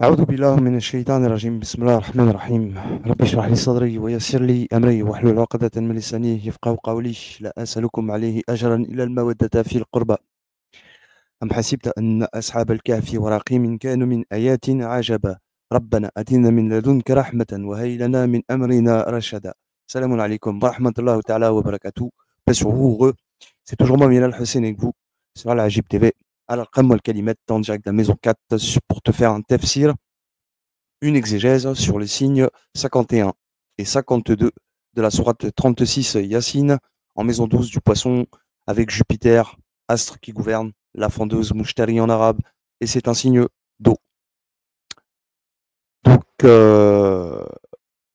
أعوذ بالله من الشيطان الرجيم بسم الله الرحمن الرحيم ربي اشرح لي صدري ويسر لي أمري واحلل عقدة من لساني يفقهوا قولي لا أسألكم عليه أجرا إلا المودة في القربى أم حسبت أن أصحاب الكهف ورقيم كانوا من آياتنا عجبا ربنا آتنا من لدنك رحمة وهيئ لنا من أمرنا رشدا السلام عليكم ورحمة الله تعالى وبركاته. Bonjour, c'est toujours moi Bilal Hussein avec vous sur la Ajib TV. Alors, comme le Kalimat en direct de la maison 4 pour te faire un tafsir, une exégèse sur les signes 51 et 52 de la sourate 36 Yassine en maison 12 du poisson avec Jupiter, astre qui gouverne, la frondeuse Mouchtari en arabe, et c'est un signe d'eau. Donc,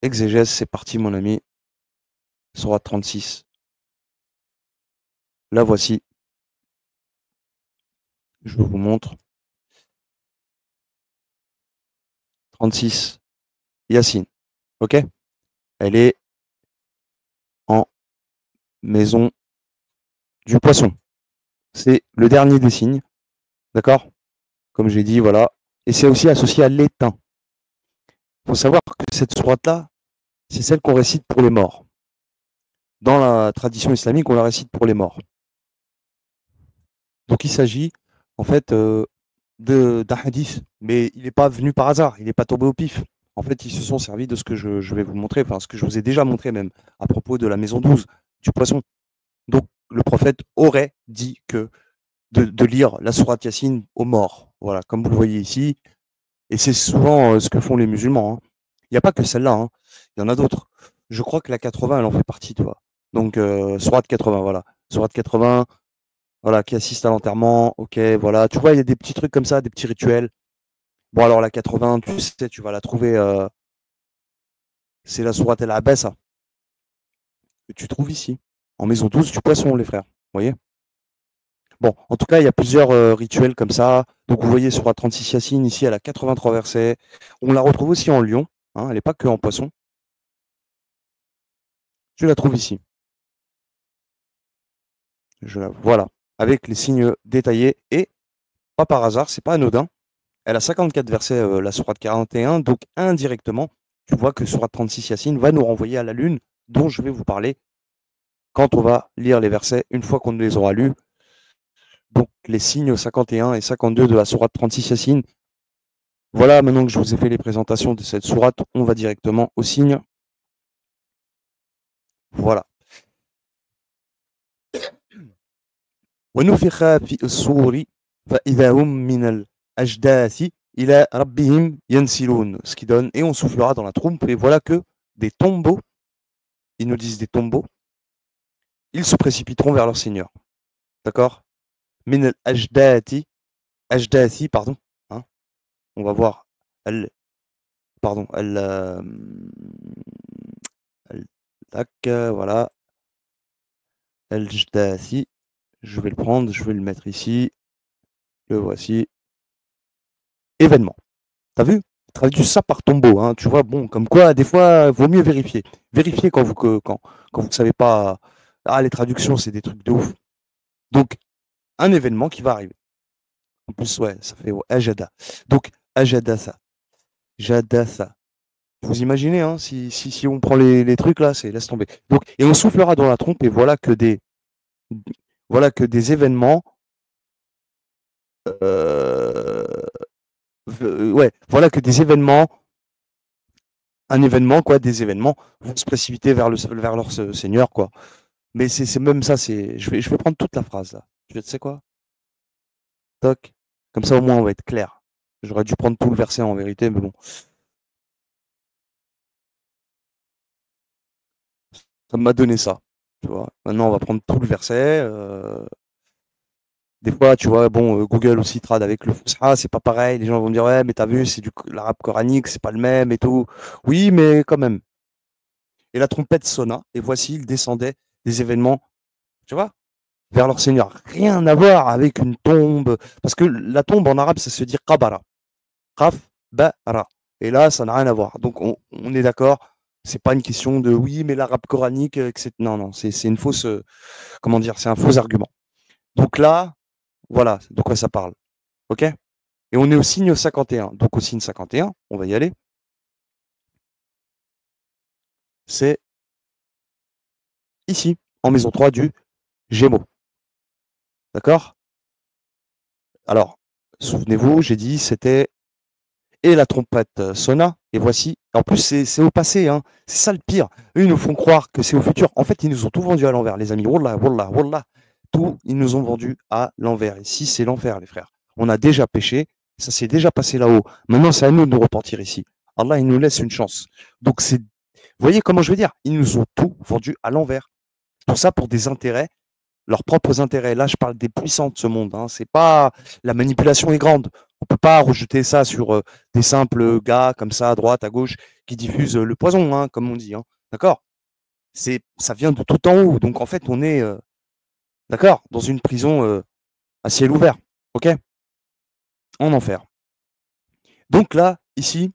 exégèse, c'est parti mon ami, sourate 36. La voici, je vous montre. 36 Yassine, ok? Elle est en maison du poisson. C'est le dernier des signes, d'accord? Comme j'ai dit, voilà. Et c'est aussi associé à l'étain. Il faut savoir que cette sourate-là, c'est celle qu'on récite pour les morts. Dans la tradition islamique, on la récite pour les morts. Donc il s'agit, en fait, d'un hadith, mais il n'est pas venu par hasard, il n'est pas tombé au pif. En fait, ils se sont servis de ce que je vais vous montrer, enfin ce que je vous ai déjà montré même, à propos de la maison 12, du poisson. Donc le prophète aurait dit que de lire la sourate Yassine aux morts. Voilà, comme vous le voyez ici. Et c'est souvent ce que font les musulmans, hein. Il n'y a pas que celle-là, hein. Il y en a d'autres. Je crois que la 80, elle en fait partie, tu vois. Donc, sourate 80, voilà. Sourate 80, voilà, qui assiste à l'enterrement, ok, voilà. Tu vois, il y a des petits trucs comme ça, des petits rituels. Bon, alors la 80, tu sais, tu vas la trouver, c'est la sourate El Abessa, que tu trouves ici, en maison 12 du poisson, les frères. Vous voyez? Bon, en tout cas, il y a plusieurs rituels comme ça. Donc, vous voyez, sourate 36 Yassine, ici, elle a 83 versets. On la retrouve aussi en lion, hein, elle n'est pas que en poisson. Je la trouve ici. Voilà, avec les signes détaillés et pas par hasard, c'est pas anodin. Elle a 54 versets, la sourate 41, donc indirectement, tu vois que sourate 36 Yassine va nous renvoyer à la lune, dont je vais vous parler quand on va lire les versets une fois qu'on les aura lus. Donc les signes 51 et 52 de la sourate 36 Yassine. Voilà, maintenant que je vous ai fait les présentations de cette sourate, on va directement aux signes. Voilà. ونفخ في الصور فإذا هم من الأجداث إلى ربهم ينسلون. Ce qui donne, et on soufflera dans la trompe, et voilà que des tombeaux, ils nous disent des tombeaux, ils se précipiteront vers leur Seigneur. D'accord? Min al-ajdathi, ajdathi, pardon, hein, on va voir, pardon, tac, voilà, al-jdathi, je vais le prendre, je vais le mettre ici, le voici, événement. T'as vu? Traduis ça par tombeau, hein, tu vois, bon, comme quoi, des fois, vaut mieux vérifier. Vérifiez quand vous ne savez pas. Ah, les traductions, c'est des trucs de ouf. Donc, un événement qui va arriver. En plus, ouais, ça fait ouais, Ajada. Donc, Ajadasa. Jadasa. Vous imaginez, hein, si on prend les trucs là, c'est laisse tomber. Donc, et on soufflera dans la trompe, et voilà que des événements. euh, ouais, voilà que des événements un événement, quoi, des événements vont se précipiter vers leur Seigneur, quoi. Mais c'est même ça, je vais prendre toute la phrase là. Tu sais quoi? Toc. Comme ça au moins on va être clair. J'aurais dû prendre tout le verset en vérité, mais bon. Ça m'a donné ça. Tu vois. Maintenant on va prendre tout le verset. Des fois, tu vois, bon, Google aussi trad avec le Fusha, c'est pas pareil. Les gens vont me dire, ouais, mais t'as vu, c'est du l'arabe coranique, c'est pas le même et tout. Oui, mais quand même. Et la trompette sonna, et voici, il descendait des événements, tu vois, vers leur Seigneur. Rien à voir avec une tombe. Parce que la tombe en arabe, ça se dit qabara. Qaf, bara. Et là, ça n'a rien à voir. Donc, on est d'accord. C'est pas une question de oui, mais l'arabe coranique, etc. Non, non, c'est une fausse. Comment dire? C'est un faux argument. Donc là, voilà de quoi ça parle. OK? Et on est au signe 51. Donc au signe 51, on va y aller. C'est ici, en maison 3 du Gémeaux. D'accord? Alors, souvenez-vous, j'ai dit c'était et la trompette sonna, et voici. En plus, c'est au passé, hein. C'est ça le pire. Eux, ils nous font croire que c'est au futur. En fait, ils nous ont tout vendu à l'envers, les amis. Wallah, wallah, wallah. Tout, ils nous ont vendu à l'envers. Ici, c'est l'enfer, les frères. On a déjà péché, ça s'est déjà passé là-haut. Maintenant, c'est à nous de nous repentir ici. Allah, il nous laisse une chance. Donc, c'est, vous voyez comment je veux dire? Ils nous ont tout vendu à l'envers. Tout ça pour des intérêts, leurs propres intérêts. Là, je parle des puissants de ce monde, hein. C'est pas, la manipulation est grande. On peut pas rejeter ça sur des simples gars comme ça, à droite, à gauche, qui diffusent le poison, hein, comme on dit, hein. D'accord? Ça vient de tout en haut. Donc, en fait, on est, d'accord, dans une prison à ciel ouvert. OK? En enfer. Donc là, ici,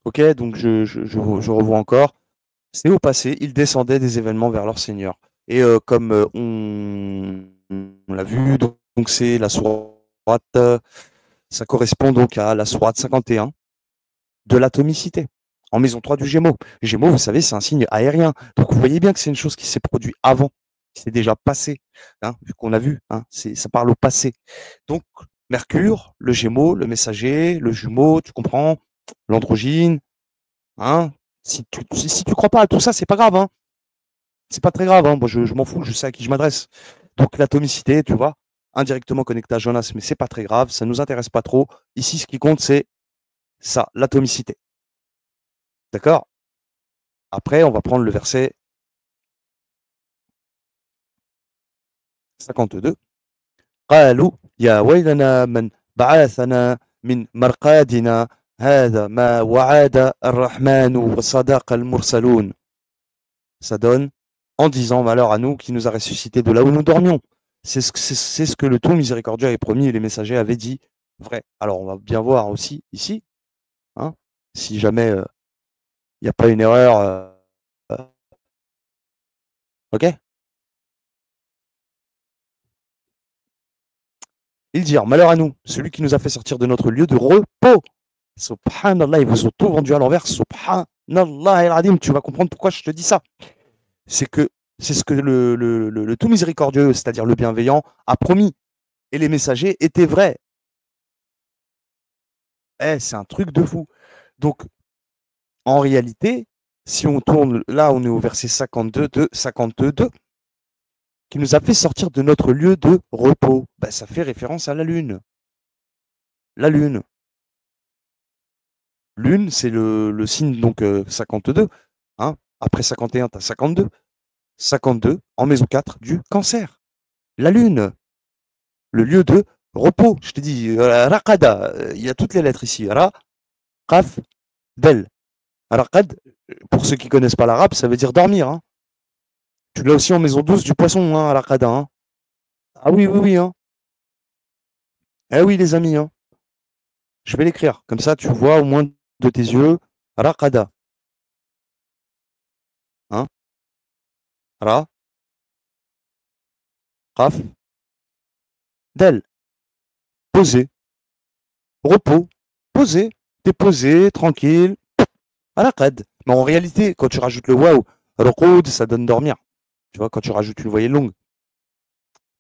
OK, donc je revois encore. C'est au passé, ils descendaient des événements vers leur Seigneur. Et comme on l'a vu, donc c'est la sourate, ça correspond donc à la sourate 51 de l'atomicité, en maison 3 du Gémeaux. Gémeaux, vous savez, c'est un signe aérien. Donc vous voyez bien que c'est une chose qui s'est produite avant, qui s'est déjà passée, hein, vu qu'on a vu, hein, ça parle au passé. Donc Mercure, le Gémeaux, le messager, le jumeau, tu comprends, l'androgyne, hein. Si tu crois pas à tout ça, c'est pas grave, hein. C'est pas très grave, hein. Moi je m'en fous, je sais à qui je m'adresse. Donc l'atomicité, tu vois, indirectement connecté à Jonas, mais c'est pas très grave, ça nous intéresse pas trop. Ici, ce qui compte, c'est ça, l'atomicité. D'accord? Après, on va prendre le verset 52. قالوا يا ويلنا من بعثنا من مرقادنا هذا ما وعد الرحمن وصدق المرسلون. Ça donne en disant malheur à nous qui nous a ressuscités de là où nous dormions. C'est ce que le tout miséricordieux avait promis et les messagers avaient dit vrai. Alors on va bien voir aussi ici, hein, si jamais il n'y a pas une erreur. Ok? Ils dirent malheur à nous, celui qui nous a fait sortir de notre lieu de repos. Subhanallah, ils vous ont tout vendu à l'envers. Subhanallah el-Adim, tu vas comprendre pourquoi je te dis ça. C'est ce que le tout miséricordieux, c'est-à-dire le bienveillant, a promis. Et les messagers étaient vrais. C'est un truc de fou. Donc, en réalité, si on tourne, là, on est au verset 52, qui nous a fait sortir de notre lieu de repos. Ben, ça fait référence à la Lune. La Lune. Lune, c'est le signe, donc 52. Hein. Après 51, tu as 52. 52, en maison 4, du Cancer. La Lune. Le lieu de repos. Je te dis, Raqada. Il y a toutes les lettres ici. Ra, Qaf, Del. Raqad, pour ceux qui ne connaissent pas l'arabe, ça veut dire dormir. Hein. Tu l'as aussi en maison 12 du poisson, hein, Raqada. Hein. Ah oui, oui, oui. Hein. Eh oui, les amis. Hein. Je vais l'écrire. Comme ça, tu vois au moins de tes yeux. Raqada. Hein. Ra, Qaf, Del. Posé. Repos. Posé. T'es posé, tranquille. Raqad. Mais en réalité, quand tu rajoutes le waouh, Raqoud, ça donne dormir. Tu vois, quand tu rajoutes une voyelle longue.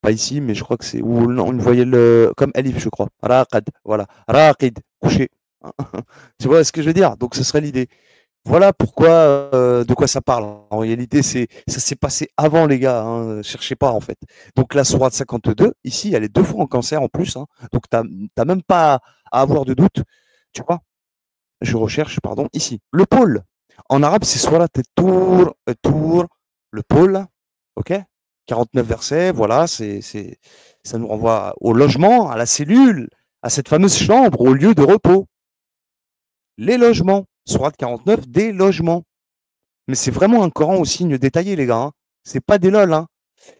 Pas ici, mais je crois que c'est. Ou non, une voyelle comme Alif, je crois. Raqad. Voilà. Raqid. Couché. Tu vois ce que je veux dire? Donc, ce serait l'idée. Voilà pourquoi, de quoi ça parle. En réalité, ça s'est passé avant, les gars. Hein, cherchez pas, en fait. Donc, la sourate 52, ici, elle est 2 fois en Cancer en plus. Hein, donc, t'as même pas à avoir de doute. Tu vois? Je recherche, pardon, ici. Le pôle. En arabe, c'est sourate Tour, Tour, le pôle. OK? 49 versets, voilà, ça nous renvoie au logement, à la cellule, à cette fameuse chambre, au lieu de repos. Les logements. Sourate 49, des logements. Mais c'est vraiment un Coran au signe détaillé, les gars. Hein. C'est pas des lol. Hein.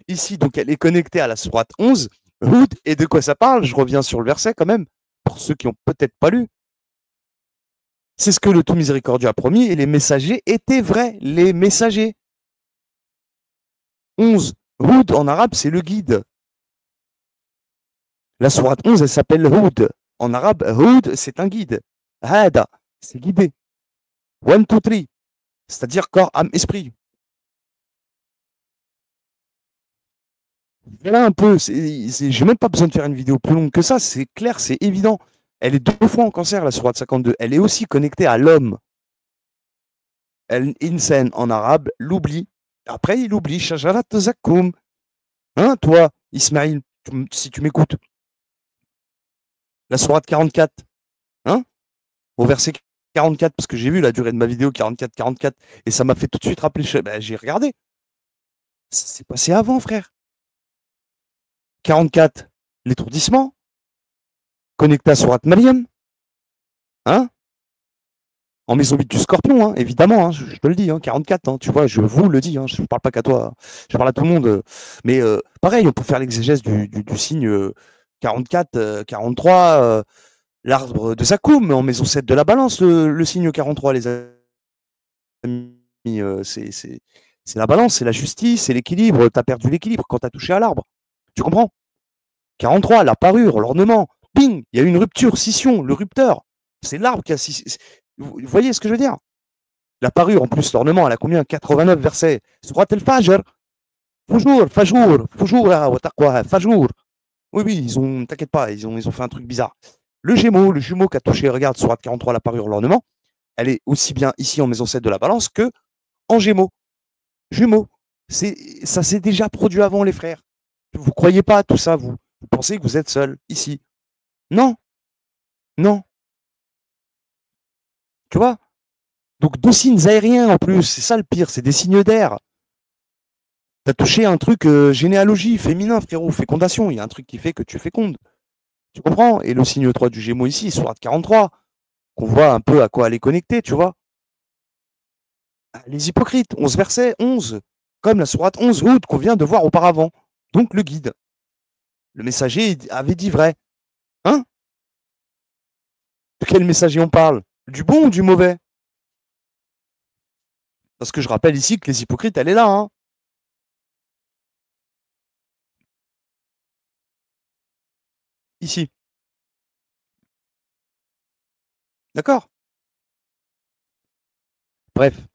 Ici, donc, elle est connectée à la sourate 11. Houd, et de quoi ça parle? Je reviens sur le verset quand même, pour ceux qui n'ont peut-être pas lu. C'est ce que le tout miséricordieux a promis, et les messagers étaient vrais. Les messagers. 11. Houd, en arabe, c'est le guide. La sourate 11, elle s'appelle Houd. En arabe, Houd, c'est un guide. Hada, c'est guidé. One, two, three, c'est-à-dire corps, âme, esprit. Voilà un peu. J'ai même pas besoin de faire une vidéo plus longue que ça. C'est clair, c'est évident. Elle est 2 fois en cancer, la sourate 52. Elle est aussi connectée à l'homme. Elle insen en arabe, l'oubli. Après, il oublie. Shajarat Zakoum. Hein, toi, Ismaïl, si tu m'écoutes. La sourate 44. Hein, au verset 44, parce que j'ai vu la durée de ma vidéo 44-44, et ça m'a fait tout de suite rappeler. Ben, j'ai regardé. Ça s'est passé avant, frère. 44, l'étourdissement. Connecté à sourate Mariam. Hein, en maison 8 du Scorpion, hein, évidemment, hein, je te le dis, hein, 44, hein, tu vois, je vous le dis, hein, je ne parle pas qu'à toi, je parle à tout le monde. Mais pareil, on peut faire l'exégèse du signe 44, 43, l'arbre de Zakoum, en maison 7 de la balance, le signe 43, les amis, c'est la balance, c'est la justice, c'est l'équilibre, tu as perdu l'équilibre quand tu as touché à l'arbre. Tu comprends? 43, la parure, l'ornement, ping, il y a eu une rupture, scission, le rupteur, c'est l'arbre qui a... Vous voyez ce que je veux dire? La parure, en plus, l'ornement, elle a combien? 89 versets. Surat al-Fajr. Foujour, fajour, foujour, wa taqwa, fajour. Oui, oui, t'inquiète pas, ils ont fait un truc bizarre. Le jumeau qui a touché, regarde, Surat 43, la parure, l'ornement, elle est aussi bien ici en maison 7 de la balance que en Gémeaux. Jumeaux. Ça s'est déjà produit avant, les frères. Vous croyez pas à tout ça, vous. Vous pensez que vous êtes seul, ici. Non, non. Tu vois? Donc, 2 signes aériens en plus, c'est ça le pire, c'est des signes d'air. T'as touché un truc généalogie, féminin, frérot, fécondation. Il y a un truc qui fait que tu fécondes. Tu comprends? Et le signe 3 du Gémeaux ici, sourate 43, qu'on voit un peu à quoi elle est connectée, tu vois? Les hypocrites, 11 versets, 11, comme la sourate 11 Hud qu'on vient de voir auparavant. Donc le guide. Le messager avait dit vrai. Hein? De quel messager on parle? Du bon ou du mauvais? Parce que je rappelle ici que les hypocrites, elle est là. Hein? Ici. D'accord? Bref.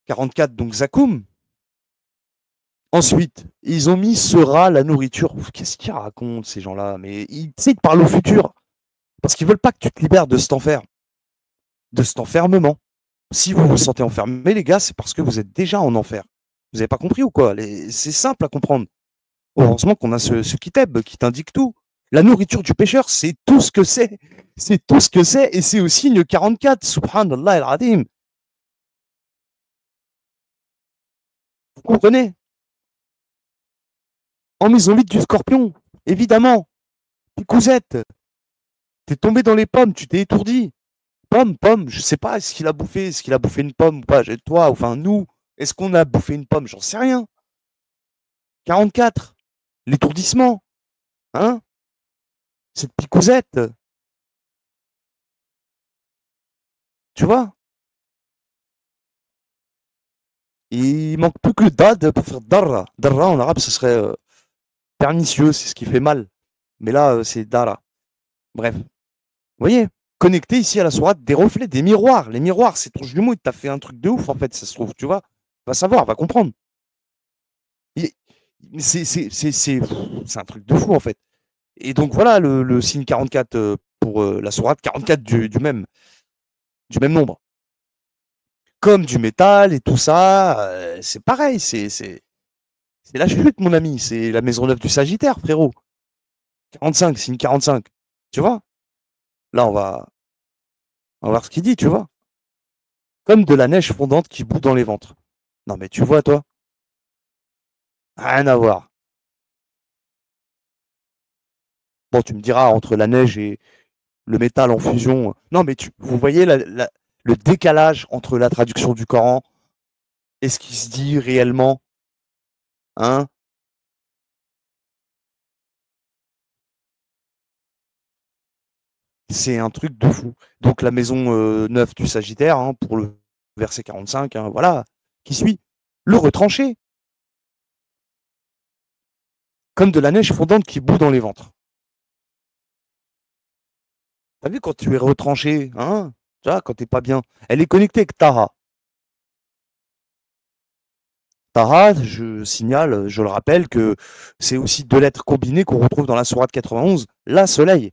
44, donc Zakoum. Ensuite, ils ont mis sera la nourriture. Qu'est-ce qu'ils racontent, ces gens-là? Mais ils parlent au futur. Parce qu'ils veulent pas que tu te libères de cet enfer, de cet enfermement. Si vous vous sentez enfermé, les gars, c'est parce que vous êtes déjà en enfer. Vous n'avez pas compris ou quoi? C'est simple à comprendre. Heureusement qu'on a ce kitab qui t'indique tout. La nourriture du pêcheur, c'est tout ce que c'est. C'est tout ce que c'est, et c'est au signe 44. Subhanallah al-Adim. Vous comprenez? En maison 8 du Scorpion, évidemment. Picousette, t'es tombé dans les pommes, tu t'es étourdi. Pomme, je sais pas, est-ce qu'il a bouffé une pomme ou pas, toi, enfin nous, est-ce qu'on a bouffé une pomme? J'en sais rien. 44, l'étourdissement, hein? Cette picousette, tu vois? Il manque plus que dad pour faire darra. Darra en arabe, ce serait pernicieux, c'est ce qui fait mal. Mais là, c'est dara. Bref, vous voyez? Connecté ici à la sourate des reflets, des miroirs. Les miroirs, c'est ton jumeau, il t'a fait un truc de ouf en fait, ça se trouve, tu vois? Va savoir, va comprendre. C'est un truc de fou en fait. Et donc voilà le signe 44 pour la sourate 44 du même nombre. Comme du métal et tout ça, c'est pareil, c'est la chute, mon ami. C'est la maison neuve du Sagittaire, frérot. 45, signe 45. Tu vois? Là, on va voir ce qu'il dit, tu vois? Comme de la neige fondante qui bout dans les ventres. Non, mais tu vois, toi? Rien à voir. Bon, tu me diras, entre la neige et le métal en fusion. Non, mais vous voyez le décalage entre la traduction du Coran et ce qui se dit réellement, hein? C'est un truc de fou. Donc la maison 9 du Sagittaire, hein, pour le verset 45, hein, voilà, qui suit. Le retranché, comme de la neige fondante qui bout dans les ventres. T'as vu quand tu es retranché, hein? Tu vois, quand t'es pas bien. Elle est connectée avec Taha. Taha, je signale, je le rappelle, que c'est aussi deux lettres combinées qu'on retrouve dans la sourate 91, la soleil.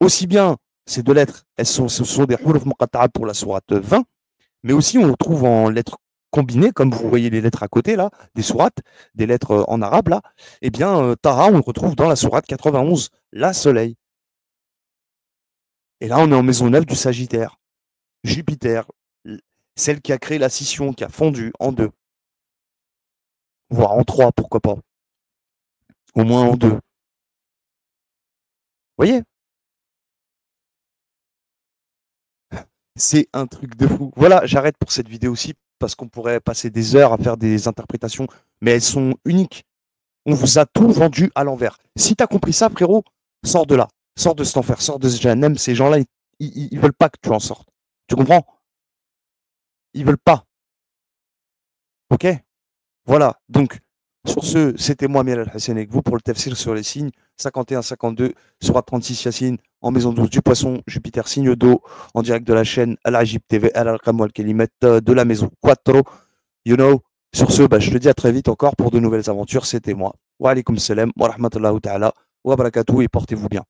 Aussi bien ces deux lettres, ce sont des huruf muqatta'a pour la sourate 20, mais aussi on trouve en lettres combinées, comme vous voyez les lettres à côté là, des sourates, des lettres en arabe là, eh bien Taha, on le retrouve dans la sourate 91, la soleil. Et là, on est en maison 9 du Sagittaire. Jupiter, celle qui a créé la scission, qui a fondu en deux, voire en trois, pourquoi pas. Au moins en deux. Vous voyez? C'est un truc de fou. Voilà, j'arrête pour cette vidéo aussi, parce qu'on pourrait passer des heures à faire des interprétations, mais elles sont uniques. On vous a tout vendu à l'envers. Si t'as compris ça, frérot, sors de là. Sors de cet enfer, sors de ce Jahannam. Ces gens-là, ils veulent pas que tu en sortes. Tu comprends? Ils veulent pas. Ok? Voilà. Donc, sur ce, c'était moi, Miel Al-Hassan, avec vous pour le tafsir sur les signes 51-52, Surat 36 Yassine, en maison 12 du poisson, Jupiter, signe d'eau, en direct de la chaîne Al-Ajib TV, Al-Alqam wal-Kalimat, de la maison Quattro. You know. Sur ce, je te dis à très vite encore pour de nouvelles aventures. C'était moi. Wa alaikum salam wa rahmatullahi ta'ala wa barakatuh et portez-vous bien.